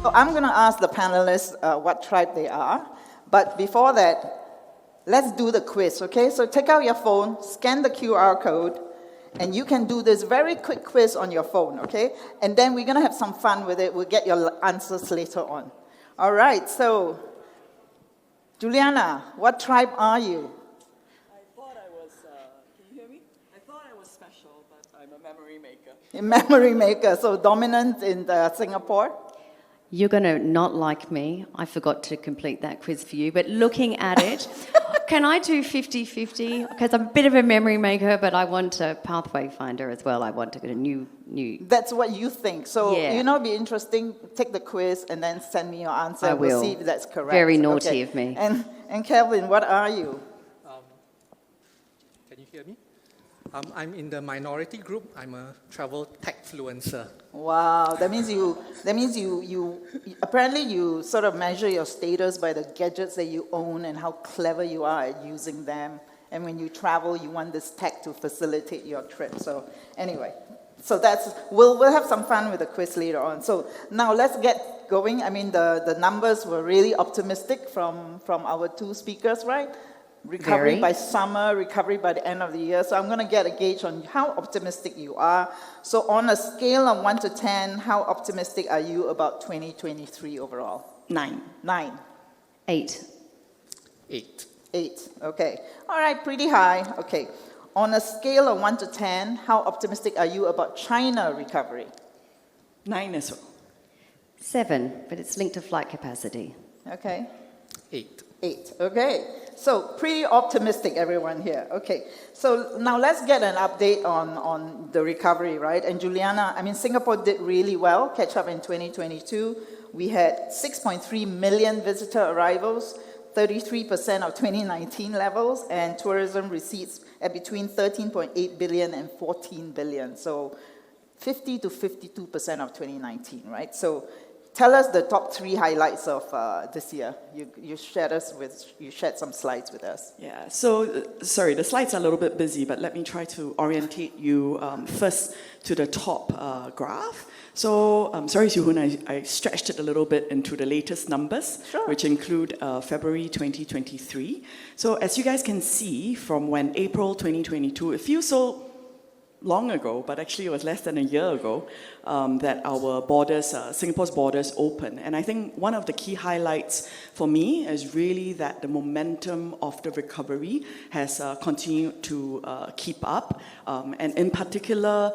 So I'm going to ask the panelists what tribe they are. But before that, let's do the quiz, okay? So take out your phone, scan the QR code, and you can do this very quick quiz on your phone, okay? And then we're going to have some fun with it. We'll get your answers later on. All right, so Juliana, what tribe are you? I thought I was, can you hear me? I thought I was special, but I'm a memory maker. A memory maker, so dominant in Singapore? You're going to not like me. I forgot to complete that quiz for you. But looking at it, can I do 50-50? Because I'm a bit of a memory maker, but I want a pathway finder as well. I want to get a new... That's what you think. So, Yeah. you know, it'd be interesting. Take the quiz and then send me your answer. I will. We'll see if that's correct. Very naughty of me. And Kelvin, what are you? Can you hear me? I'm in the minority group. I'm a travel tech influencer. Wow, that means you apparently you sort of measure your status by the gadgets that you own and how clever you are at using them. And when you travel, you want this tech to facilitate your trip. So anyway, so we'll have some fun with the quiz later on. So now let's get going. I mean, the numbers were really optimistic from our two speakers, right? Recovery by summer, recovery by the end of the year. So I'm going to get a gauge on how optimistic you are. So on a scale of 1 to 10, how optimistic are you about 2023 overall? 9. 9. 8. 8. 8. Okay. All right, pretty high. Okay. On a scale of 1 to 10, how optimistic are you about China recovery? 9 as well. 7, but it's linked to flight capacity. Okay. 8. 8. Okay. So pretty optimistic, everyone here. Okay. So now let's get an update on the recovery, right? And Juliana, I mean, Singapore did really well, catch up in 2022. We had 6.3 million visitor arrivals, 33% of 2019 levels, and tourism receipts at between 13.8 billion and 14 billion. So 50 to 52% of 2019, right? So tell us the top 3 highlights of this year. You shared some slides with us. Yeah, so, sorry, the slides are a little bit busy, but let me try to orientate you first to the top graph. So, sorry, Hoon, I stretched it a little bit into the latest numbers, Sure. which include February 2023. So, as you guys can see, from when April 2022, it feels so long ago, but actually it was less than a year ago, that our borders, Singapore's borders opened. And I think one of the key highlights for me is really that the momentum of the recovery has continued to keep up. And in particular,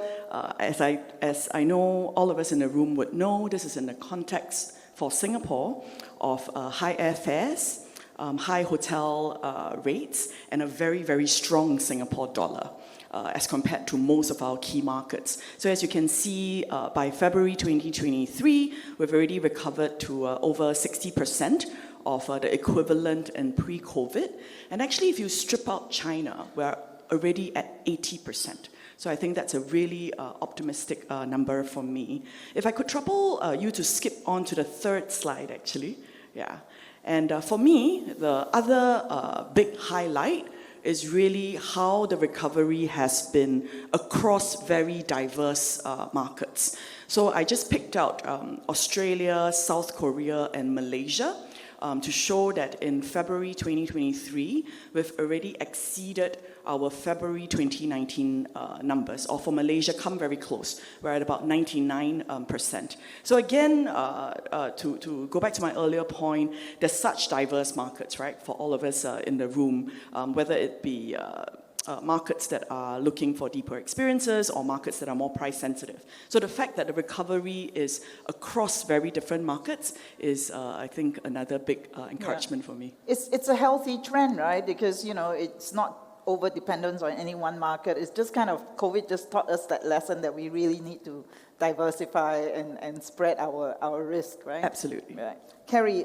as I know all of us in the room would know, this is in the context for Singapore of high airfares, high hotel rates, and a very, very strong Singapore dollar. As compared to most of our key markets. So as you can see, by February 2023, we've already recovered to over 60% of the equivalent in pre-COVID. And actually, if you strip out China, we're already at 80%. So I think that's a really optimistic number for me. If I could trouble you to skip on to the third slide, actually. Yeah. And for me, the other big highlight is really how the recovery has been across very diverse markets. So I just picked out Australia, South Korea, and Malaysia to show that in February 2023, we've already exceeded our February 2019 numbers, or for Malaysia, come very close. We're at about 99%. So again, to go back to my earlier point, there's such diverse markets, right, for all of us in the room, whether it be markets that are looking for deeper experiences or markets that are more price sensitive. So the fact that the recovery is across very different markets is, I think, another big encouragement for me. It's a healthy trend, right? Because, you know, it's not over-dependence on any one market. It's just kind of, COVID just taught us that lesson that we really need to diversify and spread our risk, right? Absolutely. Right. Kerry,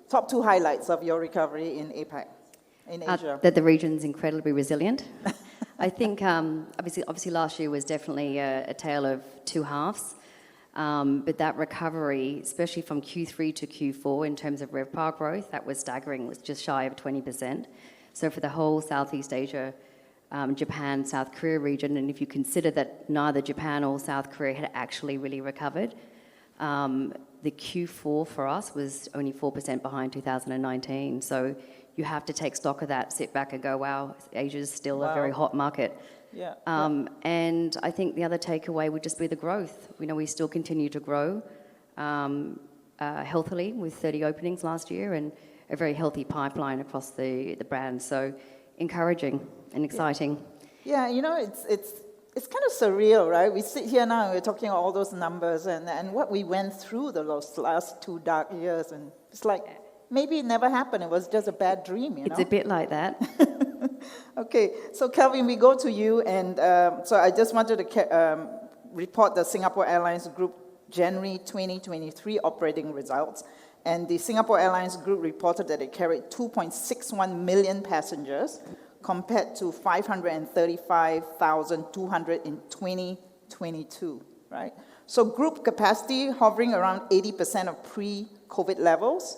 top 2 highlights of your recovery in APAC, in Asia. That the region's incredibly resilient. I think, obviously last year was definitely a tale of 2 halves. But that recovery, especially from Q3 to Q4 in terms of RevPAR growth, that was staggering, was just shy of 20%. So for the whole Southeast Asia, Japan, South Korea region, and if you consider that neither Japan or South Korea had actually really recovered, The Q4 for us was only 4% behind 2019. So you have to take stock of that, sit back and go, wow, Asia is still a very hot market. Yeah. And I think the other takeaway would just be the growth. We still continue to grow healthily with 30 openings last year and a very healthy pipeline across the brand. So encouraging and exciting. Yeah, it's kind of surreal, right? We sit here now and we're talking all those numbers and what we went through those last 2 dark years, and it's like maybe it never happened. It was just a bad dream, It's a bit like that. Okay, so Kelvin, we go to you, and so I just wanted to report the Singapore Airlines Group January 2023 operating results. And the Singapore Airlines Group reported that it carried 2.61 million passengers compared to 535,200 in 2022, right? So group capacity hovering around 80% of pre-COVID levels.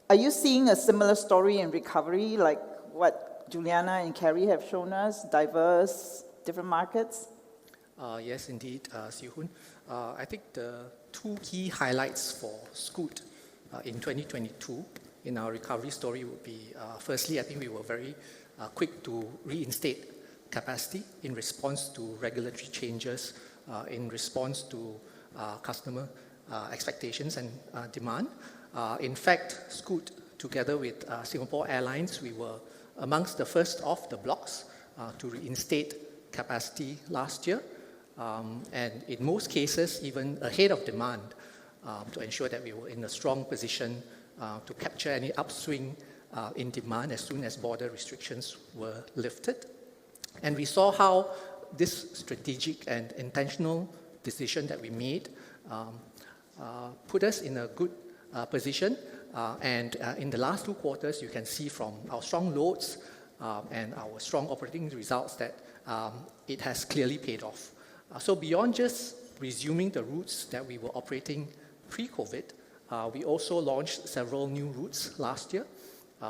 Are you seeing a similar story in recovery like what Juliana and Kerry have shown us, diverse, different markets? Yes, indeed, Hoon. I think the 2 key highlights for Scoot in 2022 in our recovery story would be, firstly, I think we were very quick to reinstate capacity in response to regulatory changes, in response to customer expectations and demand. In fact, Scoot, together with Singapore Airlines, we were amongst the first off the blocks to reinstate capacity last year, and in most cases, even ahead of demand, to ensure that we were in a strong position to capture any upswing in demand as soon as border restrictions were lifted. And we saw how this strategic and intentional decision that we made put us in a good position. And in the last 2 quarters, you can see from our strong loads and our strong operating results that it has clearly paid off. So beyond just resuming the routes that we were operating pre-COVID, we also launched several new routes last year.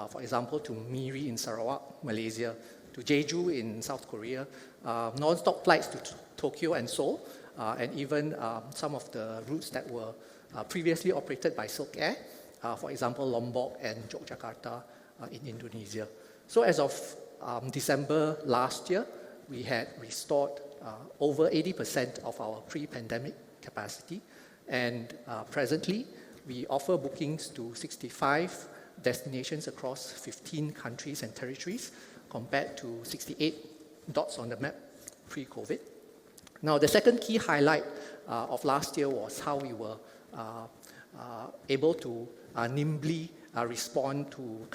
For example, to Miri in Sarawak, Malaysia, to Jeju in South Korea, non-stop flights to Tokyo and Seoul, and even some of the routes that were previously operated by Silk Air, for example, Lombok and Yogyakarta in Indonesia. So as of December last year, we had restored over 80% of our pre-pandemic capacity, and presently we offer bookings to 65 destinations across 15 countries and territories compared to 68 dots on the map pre-COVID. Now, the second key highlight of last year was how we were able to nimbly respond to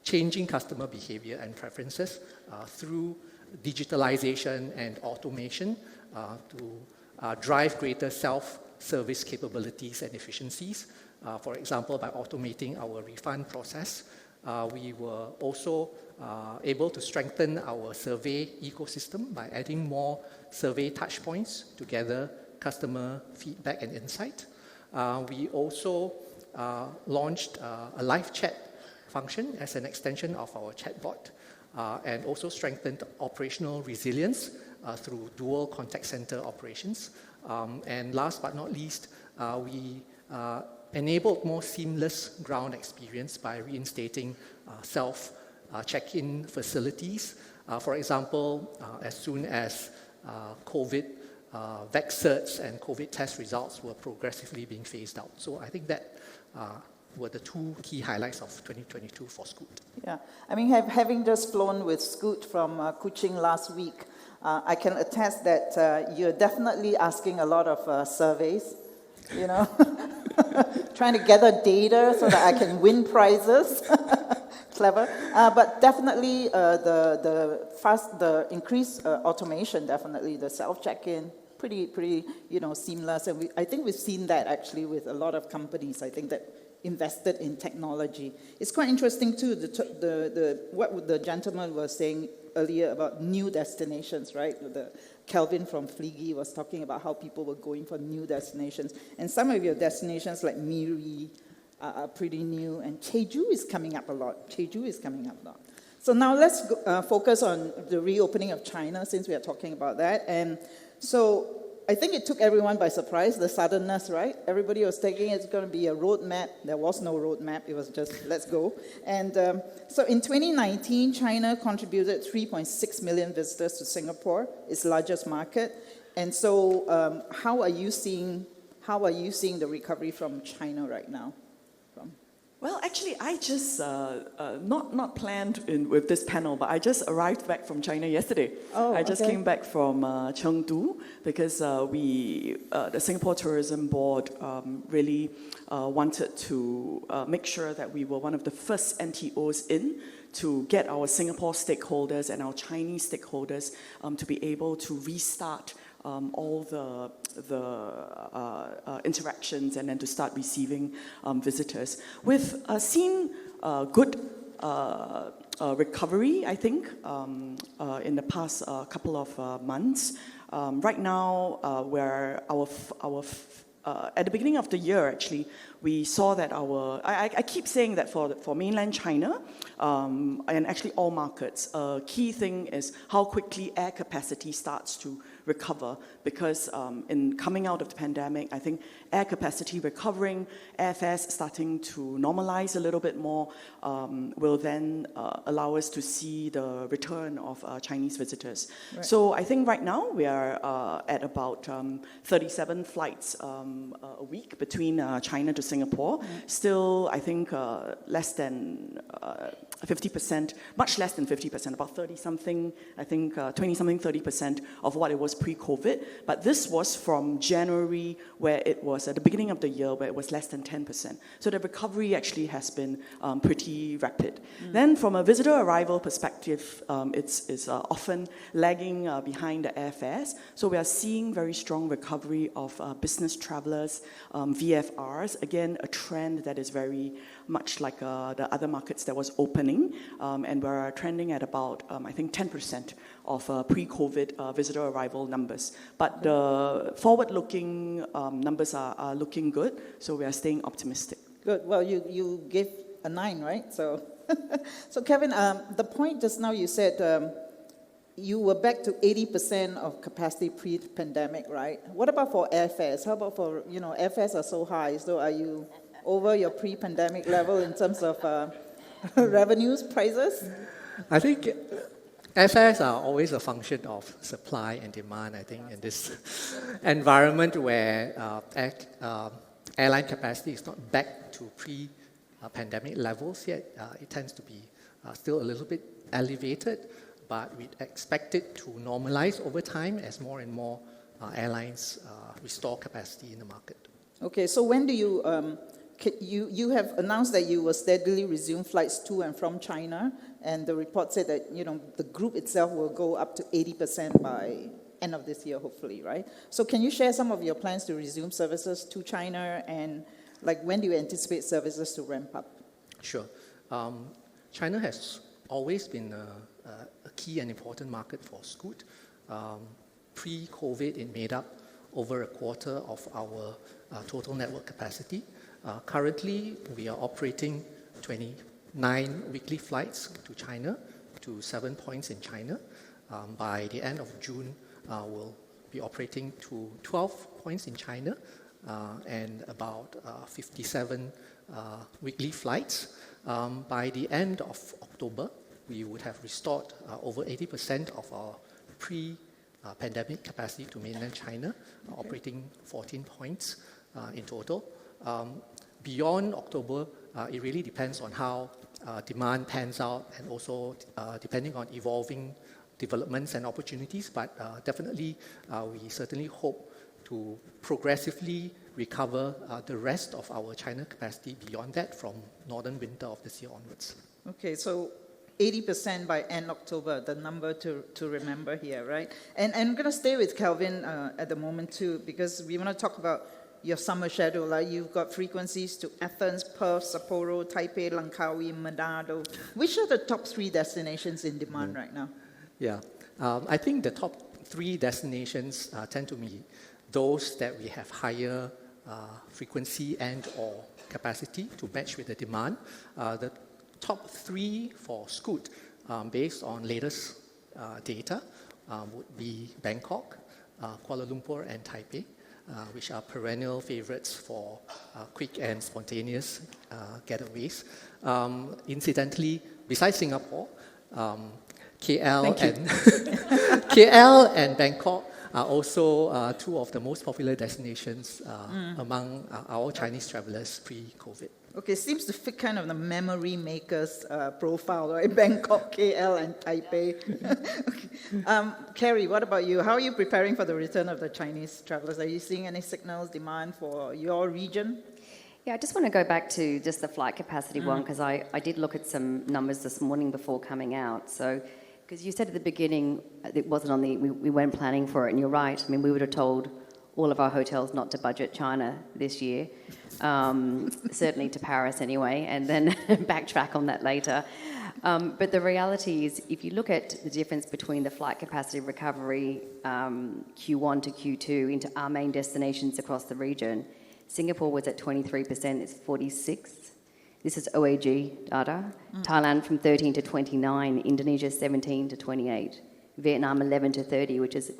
changing customer behavior and preferences through digitalization and automation to drive greater self-service capabilities and efficiencies. For example, by automating our refund process, we were also able to strengthen our survey ecosystem by adding more survey touchpoints to gather customer feedback and insight. We also launched a live chat function as an extension of our chatbot, and also strengthened operational resilience through dual contact center operations. And last but not least, we enabled more seamless ground experience by reinstating self-check-in facilities. For example, as soon as COVID vac certs and COVID test results were progressively being phased out. So I think that were the 2 key highlights of 2022 for Scoot. Yeah, I mean, having just flown with Scoot from Kuching last week, I can attest that you're definitely asking a lot of surveys, trying to gather data so that I can win prizes. Clever. But definitely the increased automation, definitely the self-check-in, pretty seamless. And I think we've seen that actually with a lot of companies, I think, that invested in technology. It's quite interesting too, what the gentleman was saying earlier about new destinations, right? Kelvin from Fleagy was talking about how people were going for new destinations. And some of your destinations like Miri are pretty new, and Jeju is coming up a lot. So now let's focus on the reopening of China, since we are talking about that. And so I think it took everyone by surprise, the suddenness, right? Everybody was thinking it's going to be a roadmap. There was no roadmap. It was just, let's go. And so in 2019, China contributed 3.6 million visitors to Singapore, its largest market. And so how are you seeing the recovery from China right now? Well, actually, I just, not planned with this panel, but I just arrived back from China yesterday. Oh, I just okay. came back from Chengdu because the Singapore Tourism Board really wanted to make sure that we were one of the first NTOs in to get our Singapore stakeholders and our Chinese stakeholders to be able to restart all the interactions and then to start receiving visitors. We've seen good recovery, I think, in the past couple of months. Right now, where at the beginning of the year, actually, we saw that I keep saying that for mainland China, and actually all markets, a key thing is how quickly air capacity starts to recover, because in coming out of the pandemic, I think air capacity recovering, airfares starting to normalize a little bit more, will then allow us to see the return of Chinese visitors. Right. So I think right now we are at about 37 flights a week between China to Singapore. Mm-hmm. Still, I think less than 50%, much less than 50%, about 30-something, I think 20-something, 30% of what it was pre-COVID. But this was from January, where it was at the beginning of the year, where it was less than 10%. So the recovery actually has been pretty rapid. Mm. Then from a visitor arrival perspective, it's often lagging behind the airfares. So we are seeing very strong recovery of business travelers, VFRs. Again, a trend that is very much like the other markets that was opening, and we're trending at about, I think, 10% of pre-COVID visitor arrival numbers. But the forward-looking numbers are looking good, so we are staying optimistic. Good. Well, you gave a 9, right? So, so Kevin, the point just now you said you were back to 80% of capacity pre-pandemic, right? What about for airfares? How about for, airfares are so high, so are you over your pre-pandemic level in terms of revenues, prices? I think airfares are always a function of supply and demand, I think, in this environment where airline capacity is not back to pre-pandemic levels yet. It tends to be still a little bit elevated, but we expect it to normalize over time as more and more airlines restore capacity in the market. Okay, so when do you have announced that you will steadily resume flights to and from China, and the report said that the group itself will go up to 80% by end of this year, hopefully, right? So can you share some of your plans to resume services to China, and when do you anticipate services to ramp up? Sure. China has always been a key and important market for Scoot. Pre-COVID, it made up over a quarter of our total network capacity. Currently, we are operating 29 weekly flights to China, to 7 points in China. By the end of June, we'll be operating to 12 points in China and about 57 weekly flights. By the end of October, we would have restored over 80% of our pre-pandemic capacity to mainland China, operating 14 points in total. Beyond October, it really depends on how demand pans out, and also depending on evolving developments and opportunities. But definitely, we certainly hope to progressively recover the rest of our China capacity beyond that from northern winter of this year onwards. Okay, so 80% by end October, the number to remember here, right? And I'm going to stay with Kelvin at the moment too, because we want to talk about your summer schedule. You've got frequencies to Athens, Perth, Sapporo, Taipei, Langkawi, Manado. Which are the top 3 destinations in demand right now? Yeah, I think the top 3 destinations tend to be those that we have higher frequency and or capacity to match with the demand. The top 3 for Scoot, based on latest data, would be Bangkok, Kuala Lumpur and Taipei, which are perennial favorites for quick and spontaneous getaways. Incidentally, besides Singapore, KL and KL and Bangkok are also two of the most popular destinations among our Chinese travelers pre-COVID. Okay, seems to fit kind of the memory makers profile, right? Bangkok, KL, and Taipei. Okay. Kerry, what about you? How are you preparing for the return of the Chinese travelers? Are you seeing any signals, demand for your region? Yeah, I just want to go back to just the flight capacity one, because I did look at some numbers this morning before coming out. So, because you said at the beginning it wasn't on the, we weren't planning for it, and you're right. I mean, we would have told all of our hotels not to budget China this year, certainly to Paris anyway, and then backtrack on that later. But the reality is, if you look at the difference between the flight capacity recovery Q1 to Q2 into our main destinations across the region, Singapore was at 23%, it's 46%. This is OAG data. Thailand from 13 to 29, Indonesia 17 to 28, Vietnam 11 to 30, which is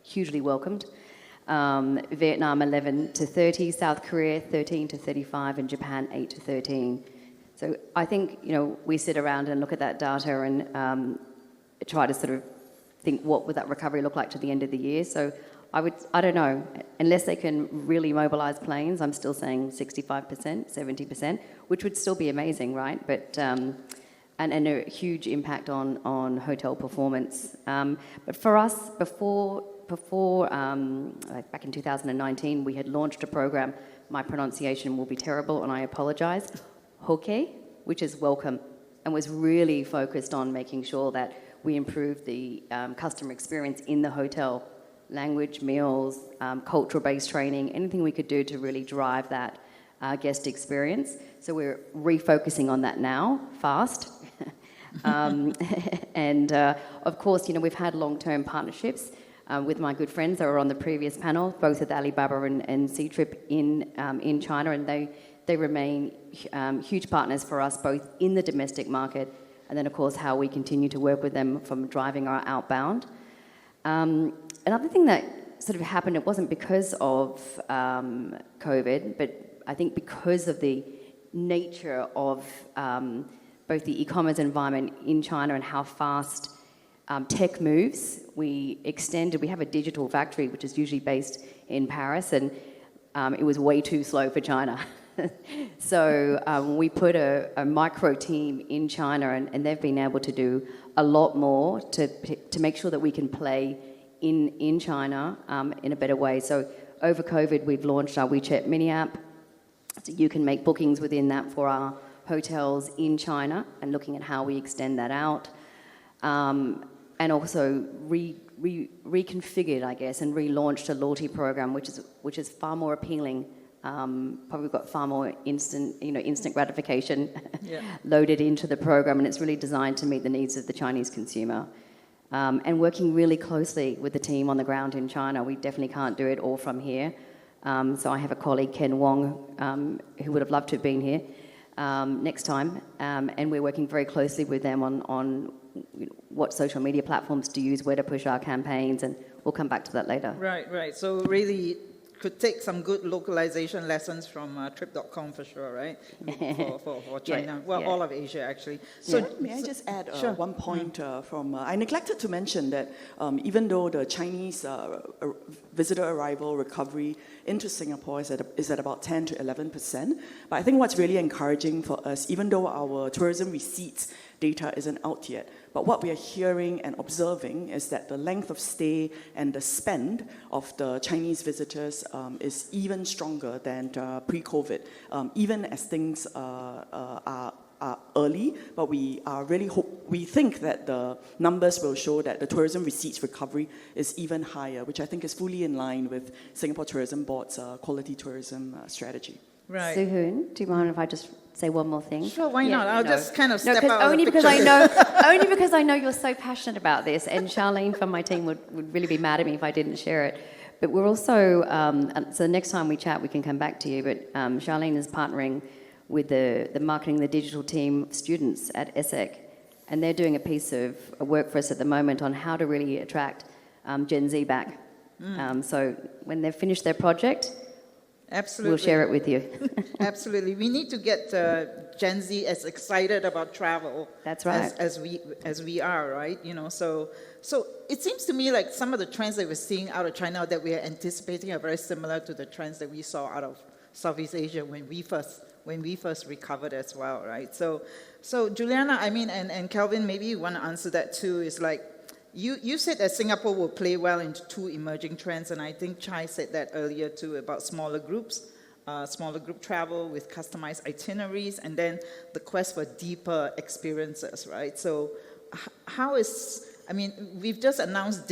hugely welcomed. Vietnam 11 to 30, South Korea 13 to 35, and Japan 8 to 13. So I think, you know, we sit around and look at that data and try to sort of think what would that recovery look like to the end of the year. So I don't know, unless they can really mobilize planes, I'm still saying 65%, 70%, which would still be amazing, right? But and a huge impact on hotel performance. But for us, before back in 2019, we had launched a program. My pronunciation will be terrible, and I apologize. Hoke, which is welcome, and was really focused on making sure that we improved the customer experience in the hotel. Language, meals, cultural-based training, anything we could do to really drive that guest experience. So we're refocusing on that now, fast. And of course, you know, we've had long-term partnerships with my good friends that were on the previous panel, both with Alibaba and Ctrip in China, and they remain huge partners for us, both in the domestic market, and then of course how we continue to work with them from driving our outbound. Another thing that sort of happened, it wasn't because of COVID, but I think because of the nature of both the e-commerce environment in China and how fast tech moves, we have a digital factory which is usually based in Paris, and it was way too slow for China. So we put a micro team in China, and they've been able to do a lot more to make sure that we can play in China in a better way. So over COVID, we've launched our WeChat mini app. So you can make bookings within that for our hotels in China, and looking at how we extend that out. And also reconfigured, I guess, and relaunched a loyalty program, which is far more appealing. Probably got far more instant gratification loaded into the program, and it's really designed to meet the needs of the Chinese consumer. And working really closely with the team on the ground in China. We definitely can't do it all from here. So I have a colleague, Ken Wong, who would have loved to have been here next time. And we're working very closely with them on what social media platforms to use, where to push our campaigns, and we'll come back to that later. Right. So really could take some good localization lessons from Trip.com for sure, right? For China. All of Asia, actually. So may I just add sure. one point from... I neglected to mention that even though the Chinese visitor arrival recovery into Singapore is at about 10 to 11%, but I think what's really encouraging for us, even though our tourism receipts data isn't out yet, but what we are hearing and observing is that the length of stay and the spend of the Chinese visitors is even stronger than pre-COVID, even as things are early, but we are we think that the numbers will show that the tourism receipts recovery is even higher, which I think is fully in line with Singapore Tourism Board's quality tourism strategy. Right. Hoon, do you mind if I just say one more thing? Sure, why not? I'll just kind of step out only of the because picture. only because I know you're so passionate about this, and Charlene from my team would really be mad at me if I didn't share it. But we're also, so the next time we chat, we can come back to you, but Charlene is partnering with the marketing, the digital team students at ESSEC, and they're doing a piece of work for us at the moment on how to really attract Gen Z back So when they've finished their project, Absolutely. we'll share it with you. Absolutely. We need to get Gen Z as excited about travel. That's right. As we are, right? So it seems to me like some of the trends that we're seeing out of China that we are anticipating are very similar to the trends that we saw out of Southeast Asia when we first recovered as well, right? So Juliana, I mean, and Kelvin, maybe you want to answer that too. Is like you said that Singapore will play well into two emerging trends, and I think Chai said that earlier too about smaller groups, smaller group travel with customized itineraries, and then the quest for deeper experiences, right? So we've just announced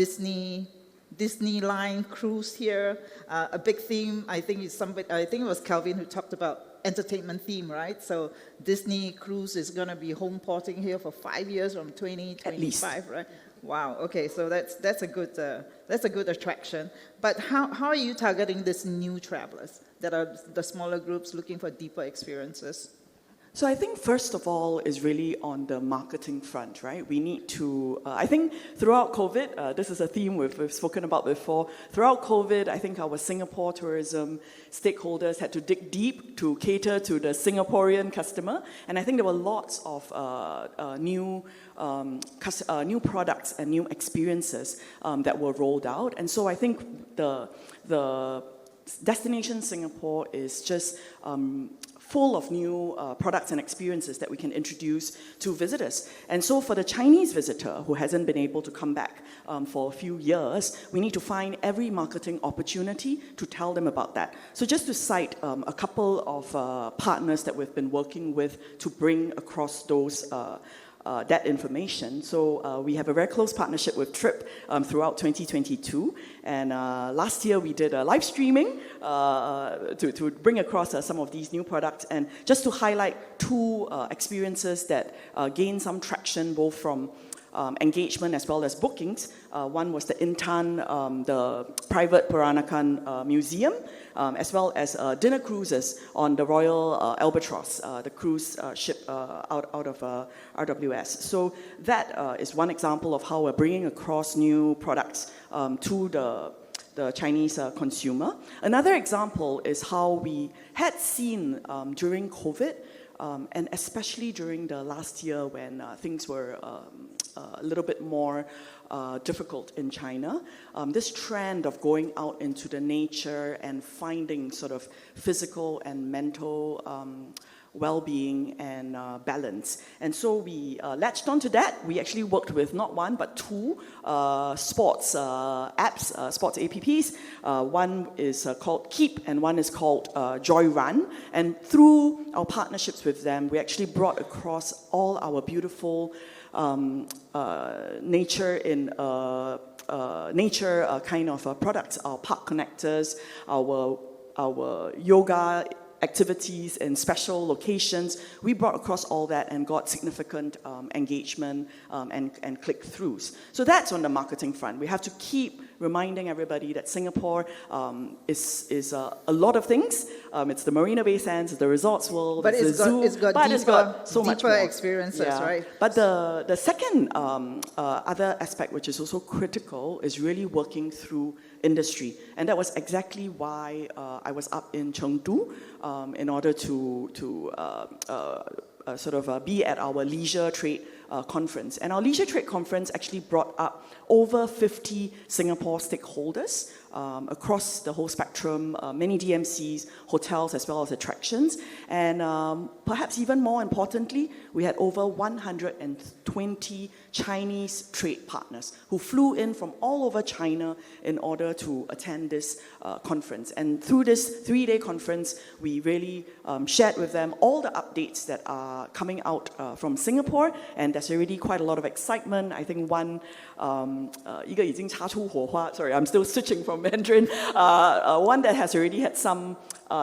Disneyline cruise here. A big theme, I think it was Kelvin who talked about entertainment theme, right? So Disney cruise is going to be home porting here for 5 years from 2025, right? Wow. Okay, so that's a good attraction. But how are you targeting these new travelers that are the smaller groups looking for deeper experiences? So I think first of all is really on the marketing front, right? We need to, I think throughout COVID, this is a theme we've spoken about before. Throughout COVID, I think our Singapore tourism stakeholders had to dig deep to cater to the Singaporean customer. And I think there were lots of new products and new experiences that were rolled out. And so I think the Destination Singapore is just full of new products and experiences that we can introduce to visitors. And so for the Chinese visitor who hasn't been able to come back for a few years, we need to find every marketing opportunity to tell them about that. So just to cite a couple of partners that we've been working with to bring across those that information. So we have a very close partnership with Trip throughout 2022. And last year we did a live streaming to bring across some of these new products. And just to highlight two experiences that gained some traction both from engagement as well as bookings. One was the Intan, the private Peranakan Museum, as well as dinner cruises on the Royal Albatross, the cruise ship out of RWS. So that is one example of how we're bringing across new products to the Chinese consumer. Another example is how we had seen during COVID, and especially during the last year when things were a little bit more difficult in China, this trend of going out into the nature and finding sort of physical and mental well-being and balance. And so we latched onto that. We actually worked with not one, but two sports apps, sports apps. One is called Keep and one is called Joy Run. And through our partnerships with them, we actually brought across all our beautiful nature kind of products, our park connectors, our yoga activities in special locations. We brought across all that and got significant engagement and click-throughs. So that's on the marketing front. We have to keep reminding everybody that Singapore is a lot of things. It's the Marina Bay Sands, it's the Resorts World, but it's the zoo, but it's got so much more experiences, yeah. Right? But the second other aspect, which is also critical, is really working through industry. And that was exactly why I was up in Chengdu in order to be at our leisure trade conference. And our leisure trade conference actually brought up over 50 Singapore stakeholders across the whole spectrum, many DMCs, hotels, as well as attractions. And perhaps even more importantly, we had over 120 Chinese trade partners who flew in from all over China in order to attend this conference. And through this 3-day conference, we really shared with them all the updates that are coming out from Singapore, and there's already quite a lot of excitement. I think one, 一个已经擦出火花, sorry, I'm still switching from Mandarin. One that has already had some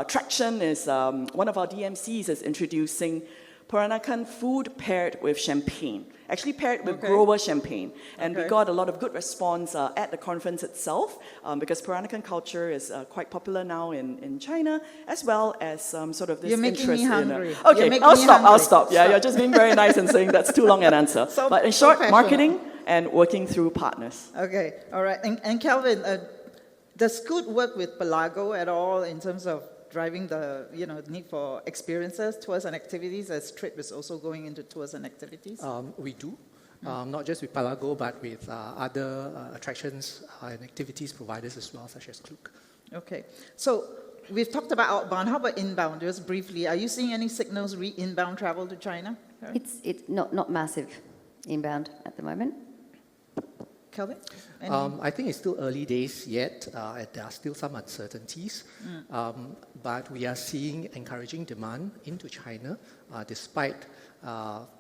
traction is one of our DMCs is introducing Peranakan food paired with champagne. Actually paired with grower champagne. And we got a lot of good response at the conference itself because Peranakan culture is quite popular now in China, as well as sort of this You're making interest me hungry. in... Okay, I'll stop. Yeah, you're just being very nice and saying that's too long an answer. But in short, marketing and working through partners. Okay, all right. And Kelvin, Does Scoot work with Pelago at all in terms of driving the need for experiences, tours and activities, as Trip is also going into tours and activities? We do, not just with Pelago, but with other attractions and activities providers as well, such as Klook. Okay, so we've talked about outbound. How about inbound? Just briefly, are you seeing any signals inbound travel to China? It's not massive inbound at the moment. Kelvin? I think it's still early days yet, and there are still some uncertainties. But we are seeing encouraging demand into China, despite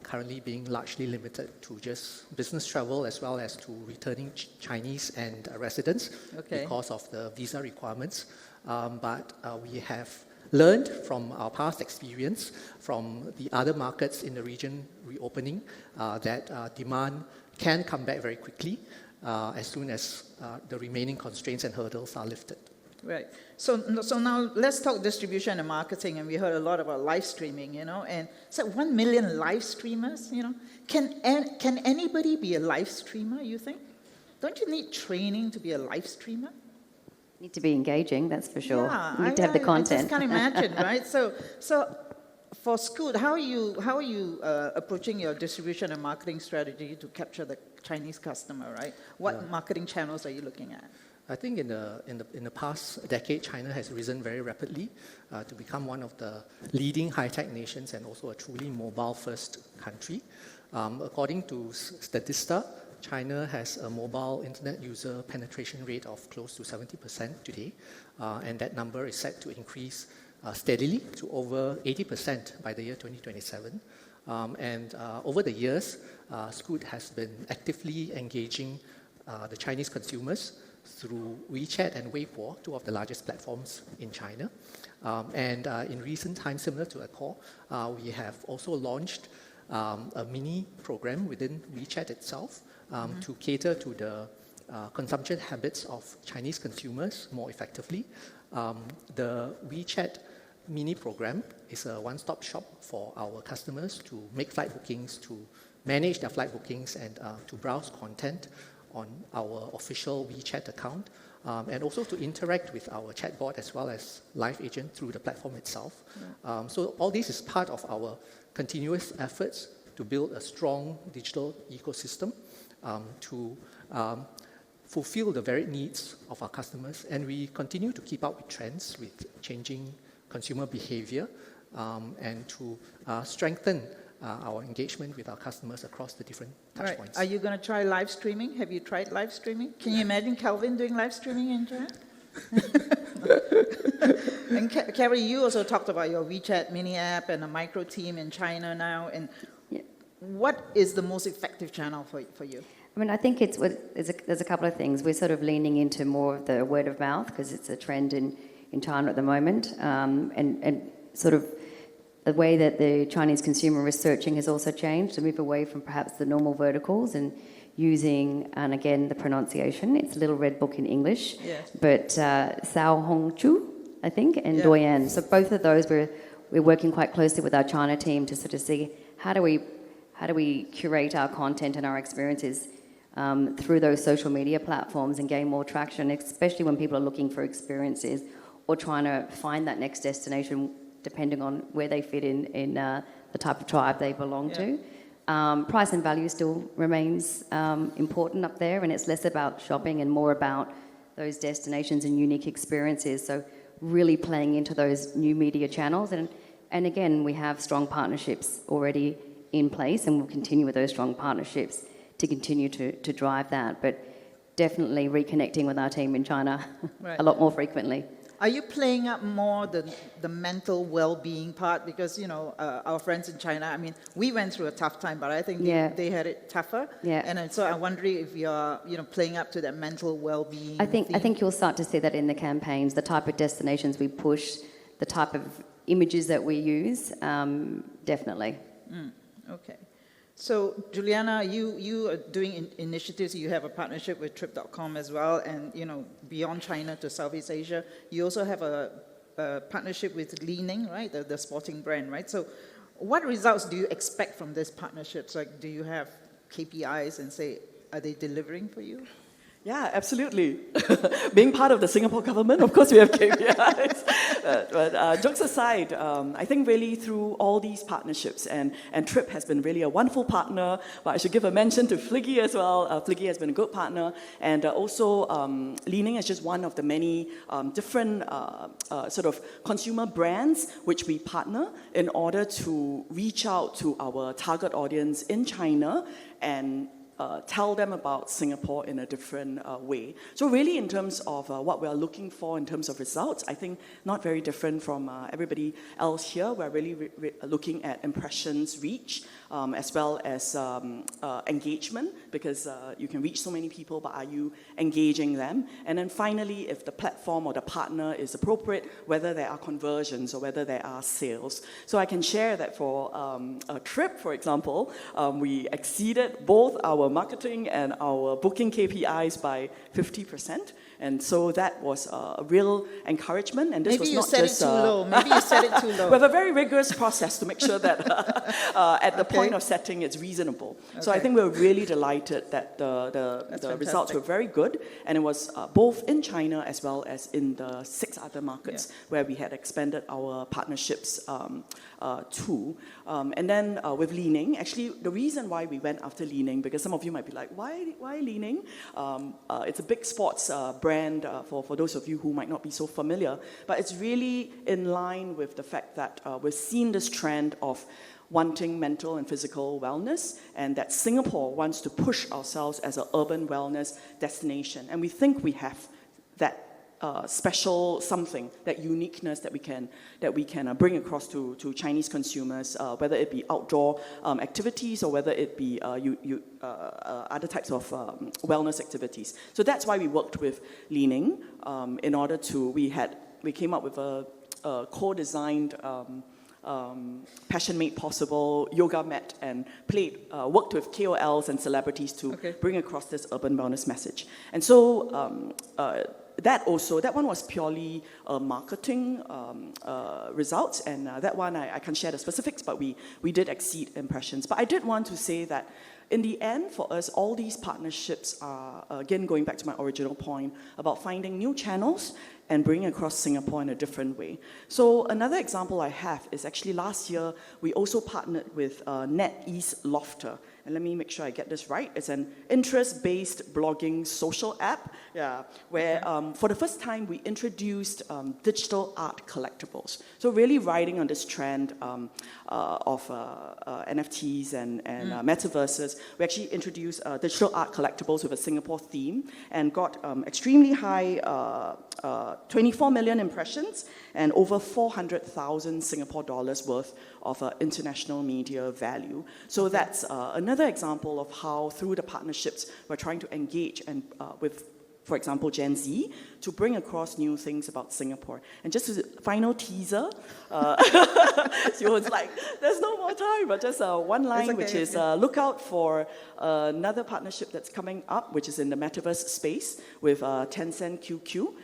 currently being largely limited to just business travel as well as to returning Chinese and residents because of the visa requirements. But we have learned from our past experience from the other markets in the region reopening that demand can come back very quickly as soon as the remaining constraints and hurdles are lifted. Right. So now let's talk distribution and marketing. And we heard a lot about live streaming, and so 1 million live streamers, Can anybody be a live streamer, you think? Don't you need training to be a live streamer? Need to be engaging, that's for sure. Yeah, You need to have the content. I just can't imagine, right? So for Scoot, how are you approaching your distribution and marketing strategy to capture the Chinese customer, right? What marketing channels are you looking at? I think in the past decade, China has risen very rapidly to become one of the leading high-tech nations and also a truly mobile-first country. According to Statista, China has a mobile internet user penetration rate of close to 70% today, and that number is set to increase steadily to over 80% by the year 2027. And over the years, Scoot has been actively engaging the Chinese consumers through WeChat and Weibo, two of the largest platforms in China. And in recent times, similar to Accor, we have also launched a mini program within WeChat itself to cater to the consumption habits of Chinese consumers more effectively. The WeChat mini program is a one-stop shop for our customers to make flight bookings, to manage their flight bookings, and to browse content on our official WeChat account, and also to interact with our chatbot as well as live agent through the platform itself. So all this is part of our continuous efforts to build a strong digital ecosystem to fulfill the varied needs of our customers. And we continue to keep up with trends, with changing consumer behavior, and to strengthen our engagement with our customers across the different touch points. Are you going to try live streaming? Have you tried live streaming? Can you imagine Kelvin doing live streaming in China? And Kerry, you also talked about your WeChat mini app and a micro team in China now. And what is the most effective channel for you? I mean, I think there's a couple of things. We're sort of leaning into more of the word of mouth because it's a trend in China at the moment, and sort of the way that the Chinese consumer is searching has also changed to move away from perhaps the normal verticals and using, and again, the pronunciation. It's Little Red Book in English, but Sao Hong Chu, I think, and Doyen. So both of those, we're working quite closely with our China team to sort of see how do we curate our content and our experiences through those social media platforms and gain more traction, especially when people are looking for experiences or trying to find that next destination, depending on where they fit in the type of tribe they belong to. Price and value still remains important up there, and it's less about shopping and more about those destinations and unique experiences. So really playing into those new media channels. And again, we have strong partnerships already in place, and we'll continue with those strong partnerships to continue to drive that. But definitely reconnecting with our team in China a lot more frequently. Are you playing up more the mental well-being part? Because, our friends in China, I mean, we went through a tough time, but I think they had it tougher. And so I'm wondering if you're, playing up to that mental well-being I think you'll start to see that in the campaigns, the type of destinations we push, the type of images that we use, definitely. Okay. So, Juliana, you are doing initiatives. You have a partnership with Trip.com as well, and, beyond China to Southeast Asia. You also have a partnership with Li Ning, right, the sporting brand, right? So what results do you expect from this partnerships? Like, do you have KPIs and say, are they delivering for you? Yeah, absolutely. Being part of the Singapore government, of course we have KPIs. but jokes aside, I think really through all these partnerships, and Trip has been really a wonderful partner, but I should give a mention to Fliggy as well. Fliggy has been a good partner, and also Li-Ning is just one of the many different sort of consumer brands which we partner in order to reach out to our target audience in China and tell them about Singapore in a different way. So really in terms of what we're looking for in terms of results, I think not very different from everybody else here. We're really looking at impressions reach, as well as engagement, because you can reach so many people, but are you engaging them? And then finally, if the platform or the partner is appropriate, whether there are conversions or whether there are sales. So I can share that for a Trip, for example, we exceeded both our marketing and our booking KPIs by 50%. And so that was a real encouragement. And this Maybe was you not set just it too low. Maybe you set it too low. we have a very rigorous process to make sure that at the point of setting it's reasonable. So I think we're really delighted that the results were very good, and it was both in China as well as in the 6 other markets where we had expanded our partnerships to. And then with Li-Ning, actually the reason why we went after Li-Ning, because some of you might be like, why Li-Ning? It's a big sports brand for those of you who might not be so familiar, but it's really in line with the fact that we've seen this trend of wanting mental and physical wellness, and that Singapore wants to push ourselves as an urban wellness destination. And we think we have that special something, that uniqueness that we can bring across to Chinese consumers, whether it be outdoor activities or whether it be other types of wellness activities. So that's why we worked with Li-Ning in order to, we came up with a co-designed Passion Made Possible yoga mat, and worked with KOLs and celebrities to bring across this urban wellness message. And so that one was purely marketing results, and that one I can't share the specifics, but we did exceed impressions. But I did want to say that in the end, for us, all these partnerships are, again, going back to my original point, about finding new channels and bringing across Singapore in a different way. So another example I have is actually last year, we also partnered with NetEase Lofter. And let me make sure I get this right. It's an interest-based blogging social app, where for the first time we introduced digital art collectibles. So really riding on this trend of NFTs and metaverses, we actually introduced digital art collectibles with a Singapore theme and got extremely high 24 million impressions and over 400,000 Singapore dollars worth of international media value. So that's another example of how through the partnerships we're trying to engage and with, for example, Gen Z, to bring across new things about Singapore. And just as a final teaser, Yeoh's like, there's no more time, but just one line, which is look out for another partnership that's coming up, which is in the metaverse space with Tencent QQ.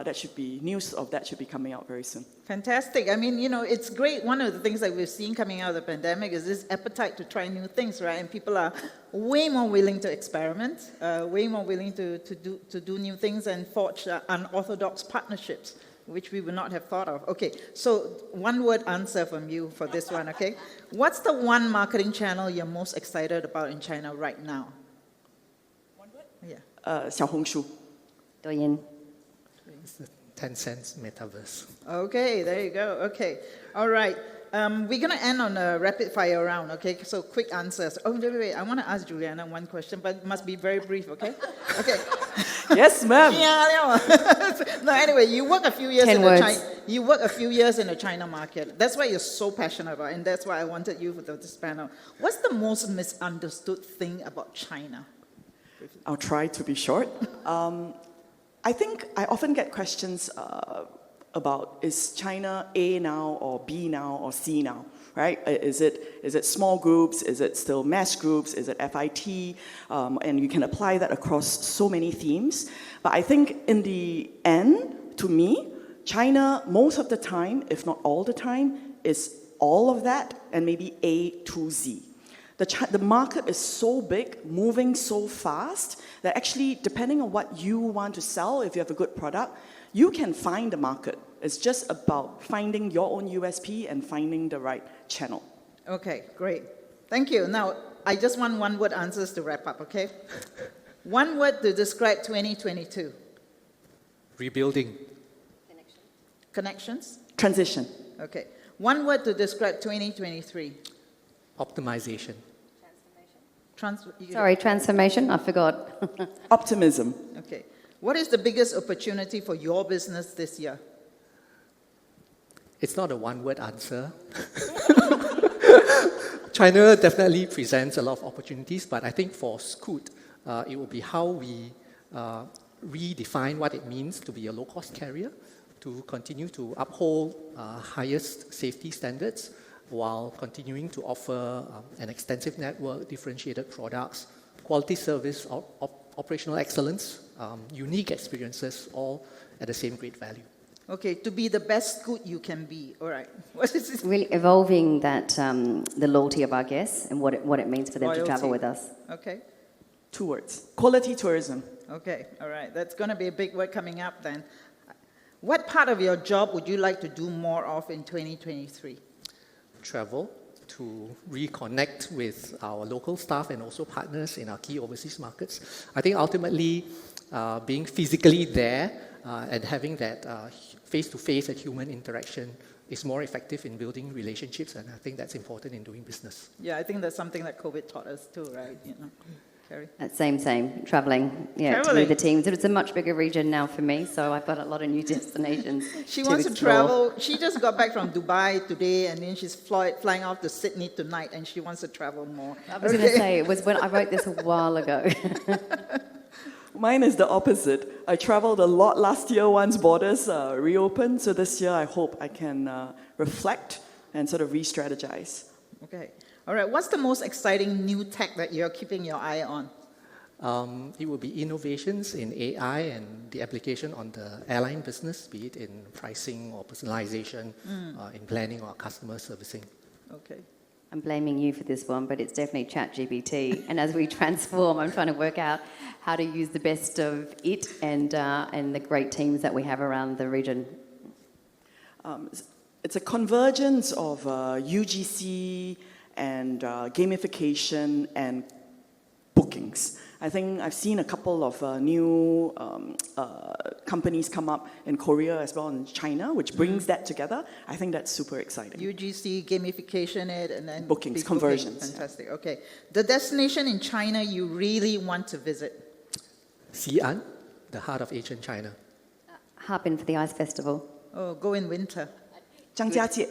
That should be, news of that should be coming out very soon. Fantastic. I mean, it's great. One of the things that we've seen coming out of the pandemic is this appetite to try new things, right? And people are way more willing to experiment, way more willing to do new things and forge unorthodox partnerships, which we would not have thought of. Okay, so one word answer from you for this one, okay? What's the one marketing channel you're most excited about in China right now? One word? Yeah. 小红书. Douyin. It's the Tencent metaverse. Okay, there you go. Okay, all right. We're going to end on a rapid fire round, okay? So quick answers. Oh, wait. I want to ask Juliana one question, but it must be very brief, okay? Okay. Yes, ma'am. No, anyway, you work a few years 10 in words. You work a few years in the China market. That's why you're so passionate about it, and that's why I wanted you for this panel. What's the most misunderstood thing about China? I'll try to be short. I think I often get questions about, is China A now or B now or C now, right? Is it small groups? Is it still mass groups? Is it FIT? And you can apply that across so many themes. But I think in the end, to me, China, most of the time, if not all the time, is all of that and maybe A to Z. The market is so big, moving so fast, that actually, depending on what you want to sell, if you have a good product, you can find the market. It's just about finding your own USP and finding the right channel. Okay, great. Thank you. Now, I just want one-word answers to wrap up, okay? One word to describe 2022. Rebuilding. Connections? Transition. Okay. One word to describe 2023. Optimization. Transformation, I forgot. Optimism. Okay. What is the biggest opportunity for your business this year? It's not a one-word answer. China definitely presents a lot of opportunities, but I think for Scoot, it will be how we redefine what it means to be a low-cost carrier, to continue to uphold highest safety standards while continuing to offer an extensive network, differentiated products, quality service, operational excellence, unique experiences, all at the same great value. Okay, to be the best Scoot you can be. All right. What is this? Really evolving that the loyalty of our guests and what it means for them to travel with us. Okay. 2 words. Quality tourism. Okay, all right. That's going to be a big word coming up then. What part of your job would you like to do more of in 2023? Travel to reconnect with our local staff and also partners in our key overseas markets. I think ultimately being physically there and having that face-to-face and human interaction is more effective in building relationships, and I think that's important in doing business. Yeah, I think that's something that COVID taught us too, right? You know, Kerry? Same. Traveling, to Traveling. move the teams. It's a much bigger region now for me, so I've got a lot of new destinations. She to wants to explore. travel. She just got back from Dubai today, and then she's flying off to Sydney tonight, and she wants to travel more. I was going to say, it was when I wrote this a while ago. Mine is the opposite. I traveled a lot last year once borders reopened, so this year I hope I can reflect and sort of re-strategize. Okay. All right. What's the most exciting new tech that you're keeping your eye on? It will be innovations in AI and the application on the airline business, be it in pricing or personalization, in planning or customer servicing. Okay. I'm blaming you for this one, but it's definitely ChatGPT. And as we transform, I'm trying to work out how to use the best of it and the great teams that we have around the region. It's a convergence of UGC and gamification and bookings. I think I've seen a couple of new companies come up in Korea as well in China, which brings that together. I think that's super exciting. UGC, gamification it, and then Bookings, big conversions. Bookings. Fantastic. Okay. The destination in China you really want to visit? Xi'an, the heart of Asian China. Harbin for the Ice Festival. Oh, go in winter. 张家界.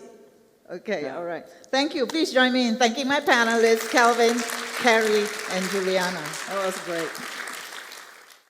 Okay, all right. Thank you. Please join me in thanking my panelists, Kelvin, Kerry, and Juliana. That was great.